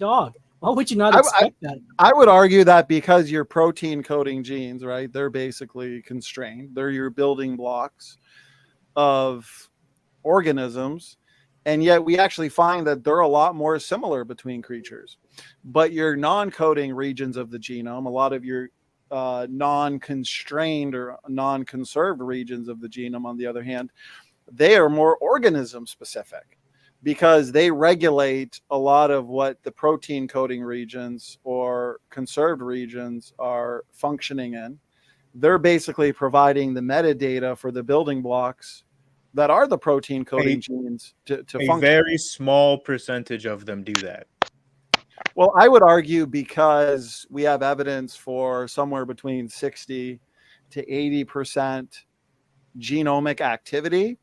dog. Why would you not expect that? I would argue that because your protein coding genes, right, they're basically constrained. They're your building blocks of organisms. And yet we actually find that they're a lot more similar between creatures. But your non-coding regions of the genome, a lot of your non-constrained or non-conserved regions of the genome, on the other hand, they are more organism specific because they regulate a lot of what the protein coding regions or conserved regions are functioning in. They're basically providing the metadata for the building blocks that are the protein coding genes to function. A very small percentage of them do that. Well, I would argue because we have evidence for somewhere between 60 to 80% genomic activity.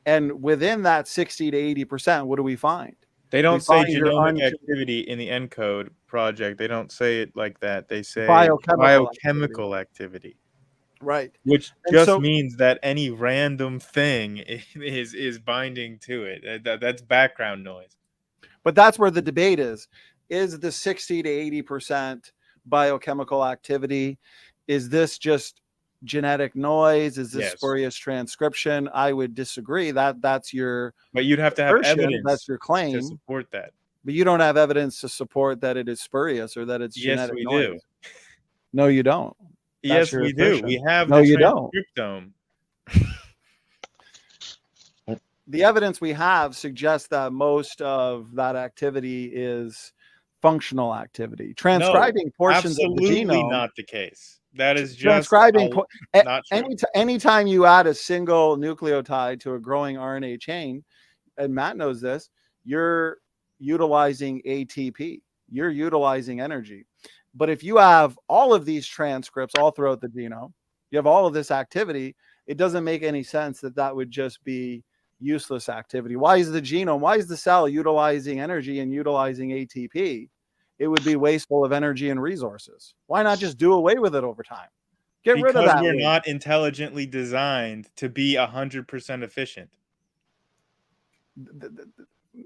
And within that 60 to 80%, what do we find? They don't say genomic activity in the ENCODE project. They don't say it like that. They say biochemical activity. Right. Which just means that any random thing is binding to it. That's background noise. But that's where the debate is. Is the 60 to 80% biochemical activity, is this just genetic noise? Is this spurious transcription? I would disagree. That's your But you'd have to have evidence. That's your claim to support that. But you don't have evidence to support that it is spurious or that it's genetic noise. Yes, we do. No, you don't. Yes, we do. We have the transcriptome. The evidence we have suggests that most of that activity is functional activity. Transcribing portions of the genome. Absolutely not the case. That is just transcribing. Not true. Anytime you add a single nucleotide to a growing RNA chain, and Matt knows this, you're utilizing ATP. You're utilizing energy. But if you have all of these transcripts all throughout the genome, you have all of this activity, it doesn't make any sense that that would just be useless activity. Why is the genome, why is the cell utilizing energy and utilizing ATP? It would be wasteful of energy and resources. Why not just do away with it over time? Get rid of that. Because we're not intelligently designed to be 100% efficient.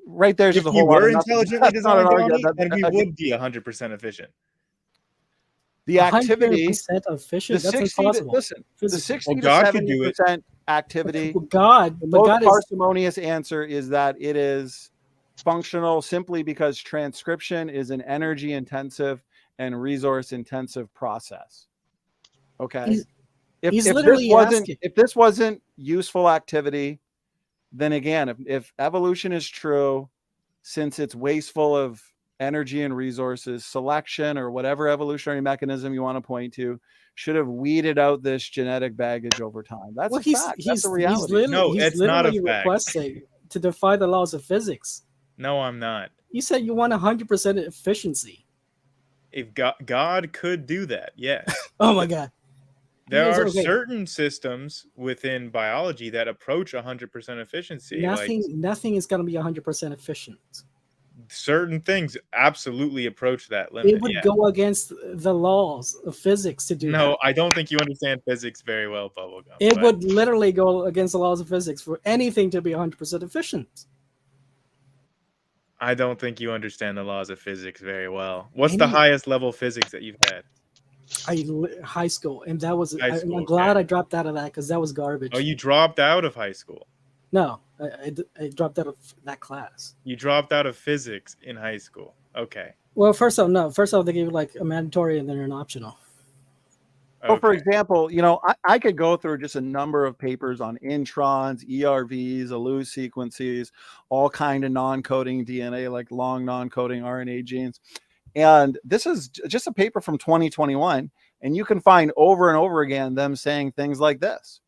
Right there's if the we whole were intelligently designed, then we would be 100% efficient. The activity, 100% efficient. That's impossible. Listen, the 60 to God could do it. 70% activity. The most parsimonious answer is that it is functional simply because transcription is an energy intensive and resource intensive process. Okay. If this wasn't useful activity, then again, if evolution is true, since it's wasteful of energy and resources, selection or whatever evolutionary mechanism you want to point to should have weeded out this genetic baggage over time. That's a fact. That's a reality. It's not a fact. Requesting to defy the laws of physics. No, I'm not. You said you want 100% efficiency. If God could do that, yes. Oh my God. There are certain systems within biology that approach 100% efficiency. Nothing is going to be 100% efficient. Certain things absolutely approach that limit. It would go against the laws of physics to do that. No, I don't think you understand physics very well, Bubblegum. It would literally go against the laws of physics for anything to be 100% efficient. I don't think you understand the laws of physics very well. What's the highest level physics that you've had? High school, and that was. I'm glad I dropped out of that because that was garbage. Oh, you dropped out of high school? No, I dropped out of that class. You dropped out of physics in high school. Okay. Well, first off, they gave you like a mandatory and then an optional. So, for example, I could go through just a number of papers on introns, ERVs, ALU sequences, all kind of non-coding DNA, like long non-coding RNA genes. And this is just a paper from 2021. And you can find over and over again them saying things like this.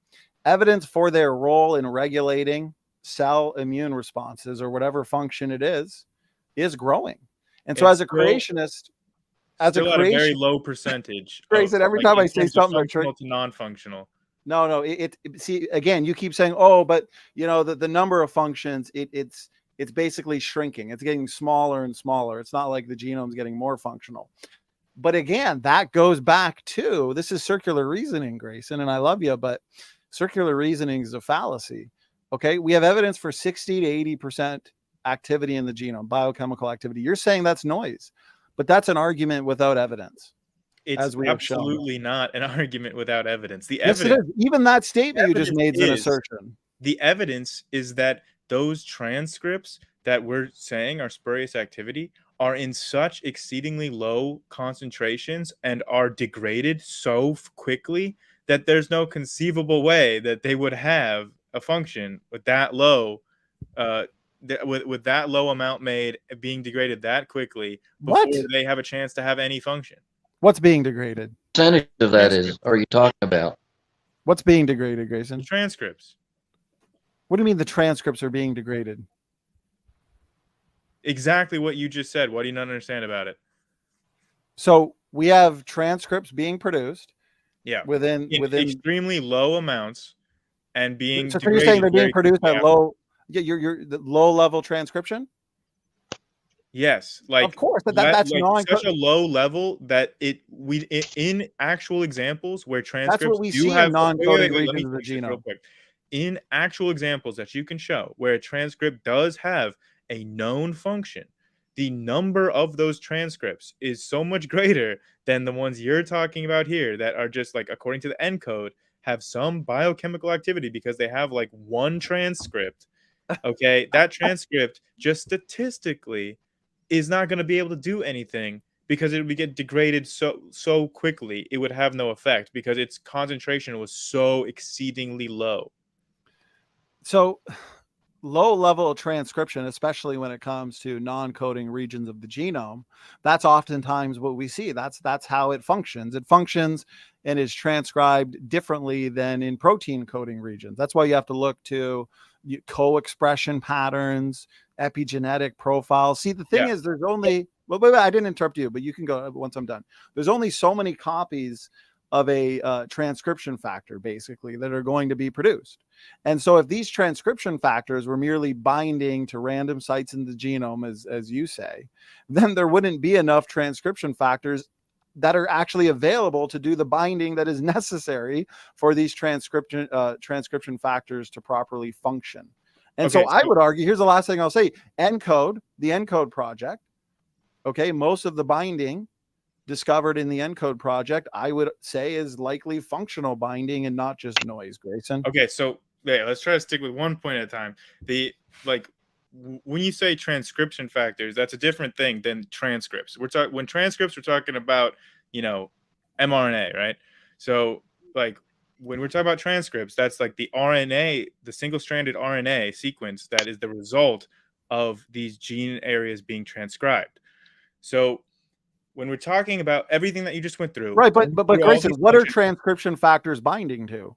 Evidence for their role in regulating cell immune responses or whatever function it is growing. And so as a creationist, at a very low percentage. Grayson, every time I say something like functional to non-functional. No. See, again, you keep saying, oh, but the number of functions, it's basically shrinking. It's getting smaller and smaller. It's not like the genome's getting more functional. But again, that goes back to, this is circular reasoning, Grayson, and I love you, but circular reasoning is a fallacy. Okay. We have evidence for 60 to 80% activity in the genome, biochemical activity. You're saying that's noise, but that's an argument without evidence. It's absolutely not an argument without evidence. The yes, evidence, it is. Even that statement you just made is an assertion. The evidence is that those transcripts that we're saying are spurious activity are in such exceedingly low concentrations and are degraded so quickly that there's no conceivable way that they would have a function with that low, with that low amount made being degraded that quickly before they have a chance to have any function. What's being degraded? Percentage of that are you talking about? What's being degraded, Grayson? The transcripts. What do you mean the transcripts are being degraded? Exactly what you just said. What do you not understand about it? So we have transcripts being produced. Yeah. Within extremely low amounts and being. So you're saying they're being produced at low. Yeah, you're the low level transcription. Yes, like of course, that's like such a low level that in actual examples where transcripts that's what we do see have in non-coding regions of the genome. In actual examples that you can show where a transcript does have a known function, the number of those transcripts is so much greater than the ones you're talking about here that are just like, according to the encode, have some biochemical activity because they have like one transcript. Okay, that transcript just statistically is not going to be able to do anything because it would get degraded so quickly it would have no effect because its concentration was so exceedingly low. So low level transcription, especially when it comes to non-coding regions of the genome, that's oftentimes what we see. That's how it functions. It functions and is transcribed differently than in protein coding regions. That's why you have to look to co-expression patterns, epigenetic profiles. See, the thing is, there's only, well, I didn't interrupt you, but you can go once I'm done. There's only so many copies of a transcription factor, basically, that are going to be produced. And so if these transcription factors were merely binding to random sites in the genome, as you say, then there wouldn't be enough transcription factors that are actually available to do the binding that is necessary for these transcription factors to properly function. And so I would argue, here's the last thing I'll say, the encode project, okay, most of the binding discovered in the encode project, I would say, is likely functional binding and not just noise, Grayson. Okay, so let's try to stick with one point at a time. When you say transcription factors, that's a different thing than transcripts. When transcripts, we're talking about, mRNA, right? So like when we're talking about transcripts, that's like the RNA, the single-stranded RNA sequence that is the result of these gene areas being transcribed. So when we're talking about everything that you just went through, right? But Grayson, what are transcription factors binding to?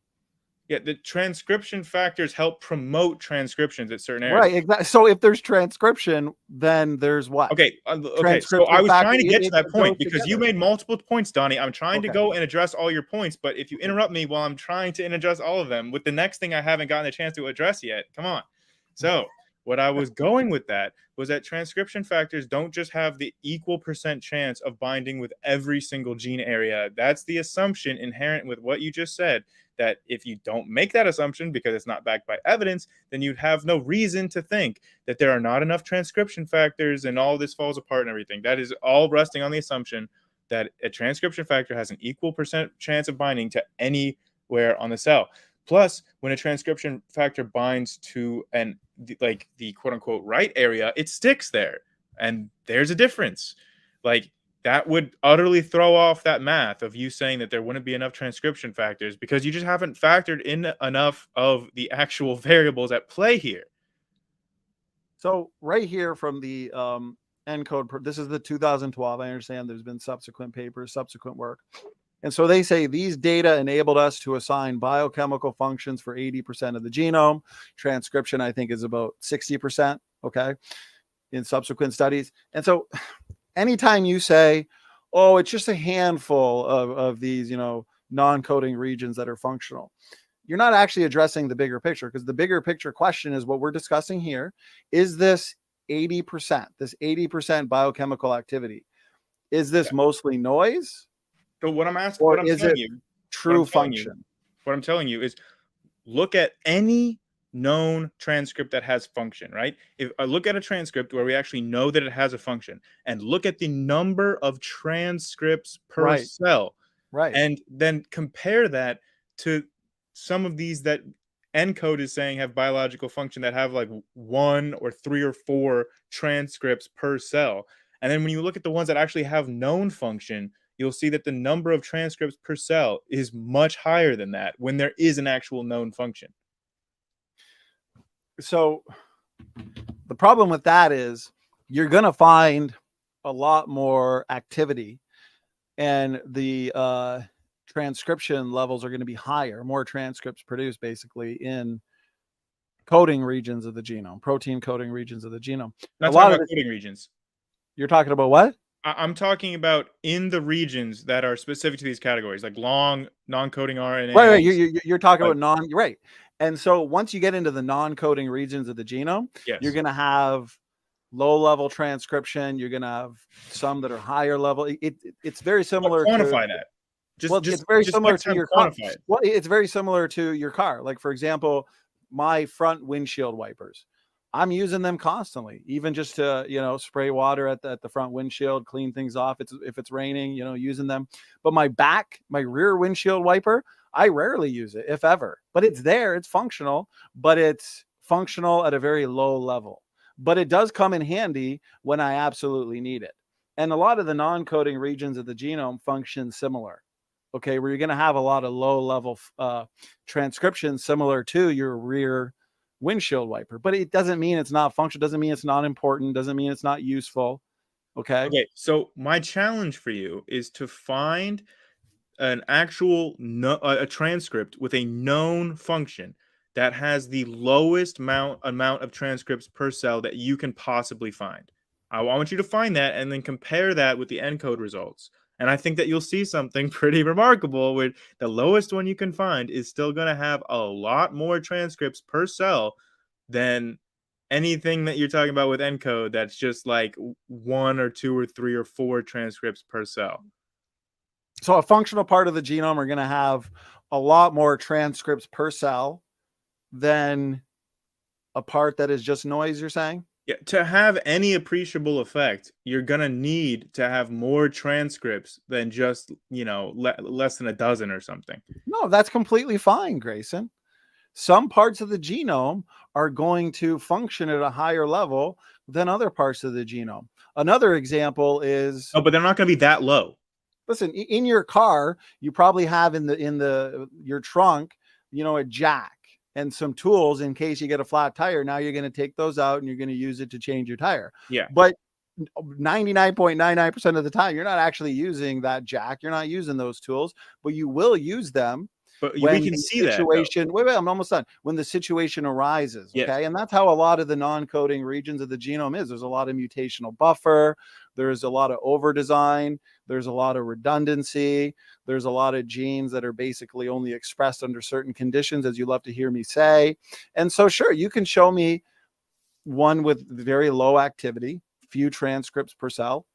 Yeah, the transcription factors help promote transcriptions at certain areas. Right, exactly. So if there's transcription, then there's what? Okay. So I was trying to get to that point because you made multiple points, Donnie. I'm trying to go and address all your points, but if you interrupt me while I'm trying to address all of them with the next thing I haven't gotten a chance to address yet, come on. So what I was going with that was that transcription factors don't just have the equal % chance of binding with every single gene area. That's the assumption inherent with what you just said, that if you don't make that assumption because it's not backed by evidence, then you'd have no reason to think that there are not enough transcription factors and all this falls apart and everything. That is all resting on the assumption that a transcription factor has an equal % chance of binding to anywhere on the cell. Plus, when a transcription factor binds to the quote unquote right area, it sticks there. And there's a difference. Like, that would utterly throw off that math of you saying that there wouldn't be enough transcription factors because you just haven't factored in enough of the actual variables at play here. So right here from the encode, this is the 2012. I understand there's been subsequent papers, subsequent work. And so they say these data enabled us to assign biochemical functions for 80% of the genome. Transcription, I think, is about 60%, okay, in subsequent studies. And so anytime you say, oh, it's just a handful of these, non-coding regions that are functional, you're not actually addressing the bigger picture, because the bigger picture question is what we're discussing here. Is this 80%, this 80% biochemical activity, is this mostly noise? So what I'm asking, what I'm telling you, true function? What I'm telling you is look at any known transcript that has function, right? If I look at a transcript where we actually know that it has a function, and look at the number of transcripts per cell, and then compare that to some of these that encode is saying have biological function that have like 1 or 3 or 4 transcripts per cell. And then when you look at the ones that actually have known function, you'll see that the number of transcripts per cell is much higher than that when there is an actual known function. So the problem with that is you're going to find a lot more activity, and the transcription levels are going to be higher, more transcripts produced basically in coding regions of the genome, protein coding regions of the genome. Not talking about coding regions. You're talking about what? I'm talking about in the regions that are specific to these categories, like long non-coding RNA. Right. You're talking about right. And so once you get into the non-coding regions of the genome, you're going to have low-level transcription. You're going to have some that are higher level. It's very similar. Quantify that. It's very similar to your car. Well, it's very similar to your car. Like, for example, my front windshield wipers. I'm using them constantly, even just to, spray water at the front windshield, clean things off. If it's raining, using them. But my rear windshield wiper, I rarely use it, if ever. But it's there, it's functional, but it's functional at a very low level. But it does come in handy when I absolutely need it. And a lot of the non-coding regions of the genome function similar. Okay, where you're going to have a lot of low-level transcription similar to your rear windshield wiper, but it doesn't mean it's not functional, doesn't mean it's not important, doesn't mean it's not useful. Okay, so my challenge for you is to find an actual a transcript with a known function that has the lowest amount of transcripts per cell that you can possibly find. I want you to find that and then compare that with the encode results. And I think that you'll see something pretty remarkable where the lowest one you can find is still going to have a lot more transcripts per cell than anything that you're talking about with encode that's just like 1 or 2 or 3 or 4 transcripts per cell. So a functional part of the genome are going to have a lot more transcripts per cell than a part that is just noise, you're saying? Yeah, to have any appreciable effect, you're going to need to have more transcripts than just, less than a dozen or something. No, that's completely fine, Grayson. Some parts of the genome are going to function at a higher level than other parts of the genome. Another example is... Oh, but they're not going to be that low. Listen, in your car, you probably have in your trunk, a jack and some tools in case you get a flat tire. Now you're going to take those out and you're going to use it to change your tire. Yeah. But 99.99% of the time, you're not actually using that jack. You're not using those tools, but you will use them. But we can see that. Wait, I'm almost done. When the situation arises, okay? And that's how a lot of the non-coding regions of the genome is. There's a lot of mutational buffer. There's a lot of over-design. There's a lot of redundancy. There's a lot of genes that are basically only expressed under certain conditions, as you love to hear me say. And so, sure, you can show me one with very low activity, few transcripts per cell.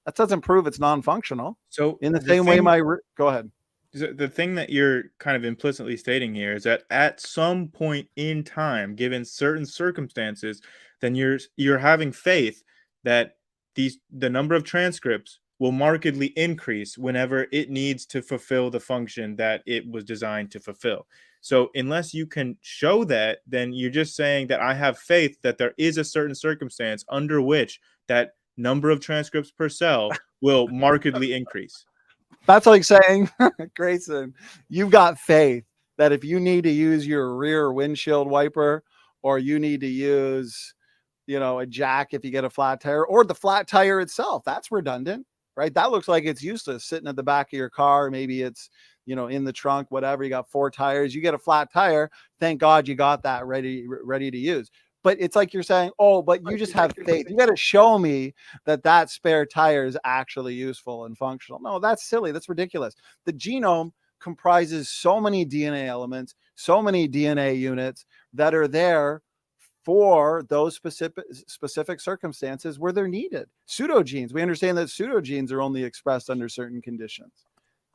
That doesn't prove it's non-functional. So in the same way, go ahead. The thing that you're kind of implicitly stating here is that at some point in time, given certain circumstances, then you're having faith that the number of transcripts will markedly increase whenever it needs to fulfill the function that it was designed to fulfill. So unless you can show that, then you're just saying that I have faith that there is a certain circumstance under which that number of transcripts per cell will markedly increase. That's like saying, Grayson, you've got faith that if you need to use your rear windshield wiper, or you need to use, a jack if you get a flat tire, or the flat tire itself, that's redundant, right? That looks like it's useless sitting at the back of your car. Maybe it's, in the trunk, whatever. You got 4 tires, you get a flat tire. Thank God you got that ready to use. But it's like you're saying, oh, but you just have faith. You got to show me that spare tire is actually useful and functional. No, that's silly. That's ridiculous. The genome comprises so many DNA elements, so many DNA units that are there for those specific circumstances where they're needed. Pseudogenes. We understand that pseudogenes are only expressed under certain conditions.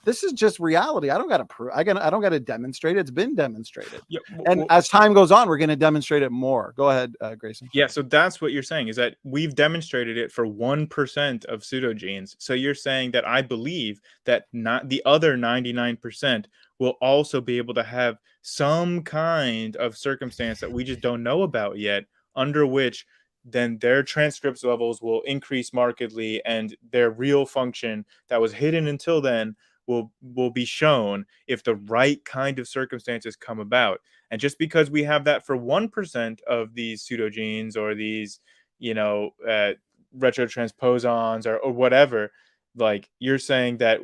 this is just reality. I don't got to prove. I don't got to demonstrate it. It's been demonstrated. Yeah, and as time goes on, we're going to demonstrate it more. Go ahead, Grayson. Yeah, so that's what you're saying, is that we've demonstrated it for 1% of pseudogenes. So you're saying that I believe that not the other 99% will also be able to have some kind of circumstance that we just don't know about yet, under which then their transcript levels will increase markedly, and their real function that was hidden until then will be shown if the right kind of circumstances come about. And just because we have that for 1% of these pseudogenes, or these, retrotransposons, or whatever, like, you're saying that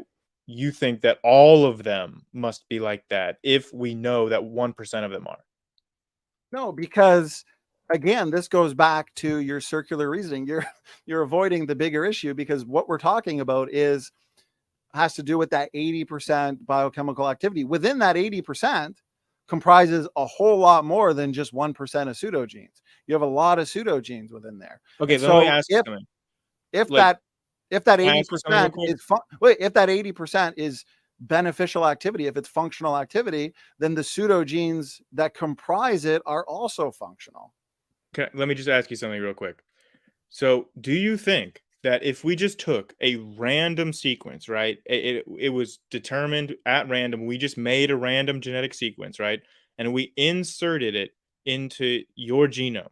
you think that all of them must be like that if we know that 1% of them are. No, because again, this goes back to your circular reasoning. You're avoiding the bigger issue, because what we're talking about has to do with that 80% biochemical activity. Within that 80% comprises a whole lot more than just 1% of pseudogenes. You have a lot of pseudogenes within there. Okay, so let me ask you something. If that 80% is if that 80% is beneficial activity, if it's functional activity, then the pseudogenes that comprise it are also functional. Okay, let me just ask you something real quick. So, do you think that if we just took a random sequence, right? It was determined at random. We just made a random genetic sequence, right? And we inserted it into your genome.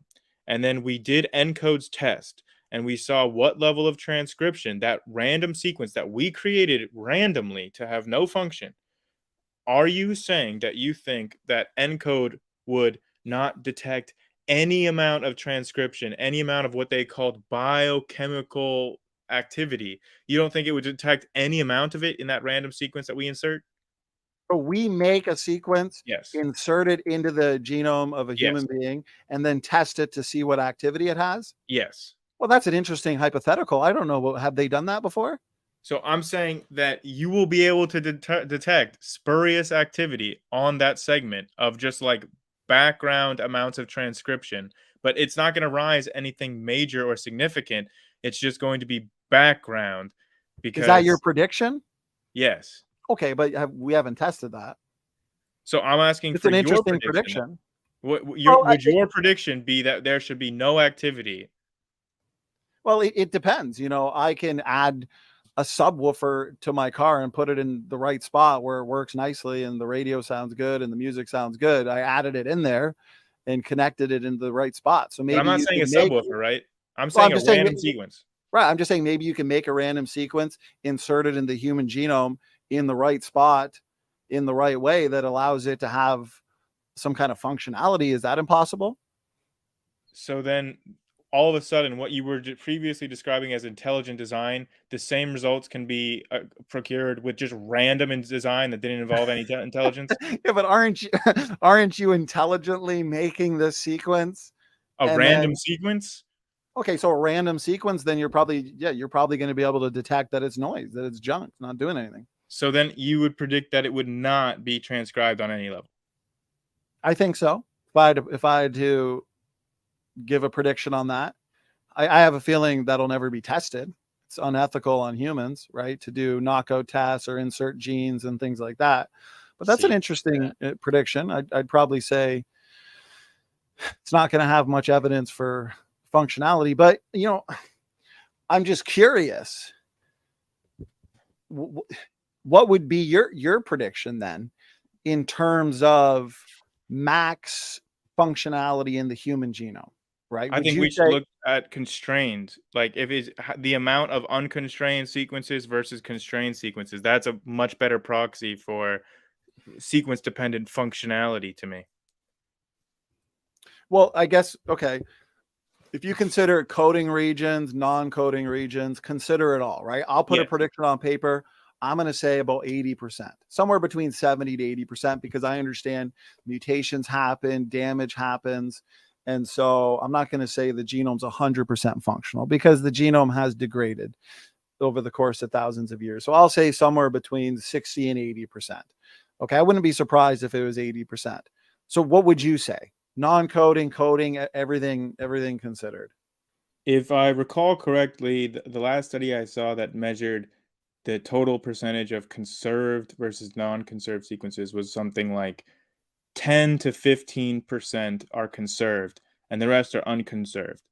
And then we did encodes test, and we saw what level of transcription that random sequence that we created randomly to have no function. Are you saying that you think that encode would not detect any amount of transcription, any amount of what they called biochemical activity? You don't think it would detect any amount of it in that random sequence that we insert? So we make a sequence, Yes. insert it into the genome of a human being, and then test it to see what activity it has? Yes. Well, that's an interesting hypothetical. I don't know. Have they done that before? So I'm saying that you will be able to detect spurious activity on that segment of just like background amounts of transcription, but it's not going to rise anything major or significant. It's just going to be background. Because is that your prediction? Yes. Okay, but we haven't tested that. So I'm asking for your prediction. Would your prediction be that there should be no activity? Well, it depends. I can add a subwoofer to my car and put it in the right spot where it works nicely and the radio sounds good and the music sounds good. I added it in there and connected it in the right spot. So maybe I'm not saying a subwoofer, right? I'm saying a random sequence. Right. I'm just saying maybe you can make a random sequence, insert it in the human genome in the right spot, in the right way that allows it to have some kind of functionality. Is that impossible? So then all of a sudden, what you were previously describing as intelligent design, the same results can be procured with just random design that didn't involve any intelligence? Yeah, but aren't you intelligently making this sequence? A random sequence? Okay, so a random sequence, then you're probably going to be able to detect that it's noise, that it's junk, not doing anything. So then you would predict that it would not be transcribed on any level? I think so. If I had to give a prediction on that, I have a feeling that'll never be tested. It's unethical on humans, right? To do knockout tests or insert genes and things like that. But that's an interesting prediction. I'd probably say it's not going to have much evidence for functionality, but I'm just curious. What would be your prediction then in terms of max functionality in the human genome? Right. I think we should look at constrained, like if it's the amount of unconstrained sequences versus constrained sequences. That's a much better proxy for sequence dependent functionality to me. Well, I guess, okay. If you consider coding regions, non-coding regions, consider it all, right? I'll put a prediction on paper. I'm going to say about 80%, somewhere between 70 to 80%, because I understand mutations happen, damage happens. And so I'm not going to say the genome's 100% functional, because the genome has degraded over the course of thousands of years. So I'll say somewhere between 60 and 80%. Okay. I wouldn't be surprised if it was 80%. So what would you say? Non-coding, coding, everything considered. If I recall correctly, the last study I saw that measured the total percentage of conserved versus non-conserved sequences was something like 10 to 15% are conserved and the rest are unconserved.